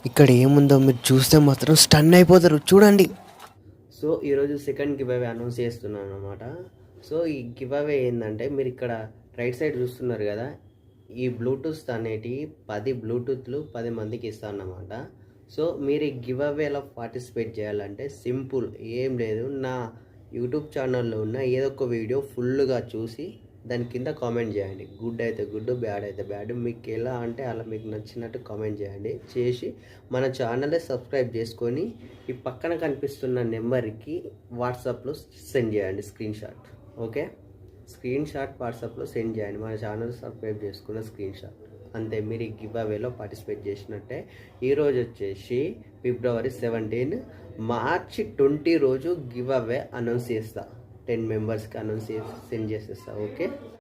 ఇక్కడ ఏముందో మీరు చూస్తే మాత్రం స్టన్ అయిపోతారు, చూడండి. సో ఈరోజు సెకండ్ గివ్ అవే అనౌన్స్ చేస్తున్నాను అనమాట. సో ఈ గివ్ అవే ఏంటంటే, మీరు ఇక్కడ రైట్ సైడ్ చూస్తున్నారు కదా, ఈ బ్లూటూత్ అనేటివి 10 బ్లూటూత్లు 10 మందికి ఇస్తాను అన్నమాట. సో మీరు ఈ గివ్ అవేలో పార్టిసిపేట్ చేయాలంటే సింపుల్, ఏం లేదు, నా యూట్యూబ్ ఛానల్లో ఉన్న ఏదో ఒక వీడియో ఫుల్గా చూసి దాని కింద కామెంట్ చేయండి. గుడ్ అయితే గుడ్, బ్యాడ్ అయితే బ్యాడ్, మీకు ఎలా అంటే అలా మీకు నచ్చినట్టు కామెంట్ చేయండి. చేసి మన ఛానల్ని సబ్స్క్రైబ్ చేసుకొని ఈ పక్కన కనిపిస్తున్న నెంబర్కి వాట్సాప్లో సెండ్ చేయండి screen shot. Okay, screen shot వాట్సాప్లో సెండ్ చేయండి, మన ఛానల్ సబ్స్క్రైబ్ చేసుకున్న స్క్రీన్ షాట్. అంతే, మీరు ఈ గివ్ అవేలో పార్టిసిపేట్ చేసినట్టే. ఈరోజు వచ్చేసి ఫిబ్రవరి 17, మార్చి 20 రోజు గివ్ అవే అనౌన్స్ చేస్తా. 10 మెంబర్స్కి అనౌన్స్ చేసి సెండ్ చేసేస్తా. ఓకే.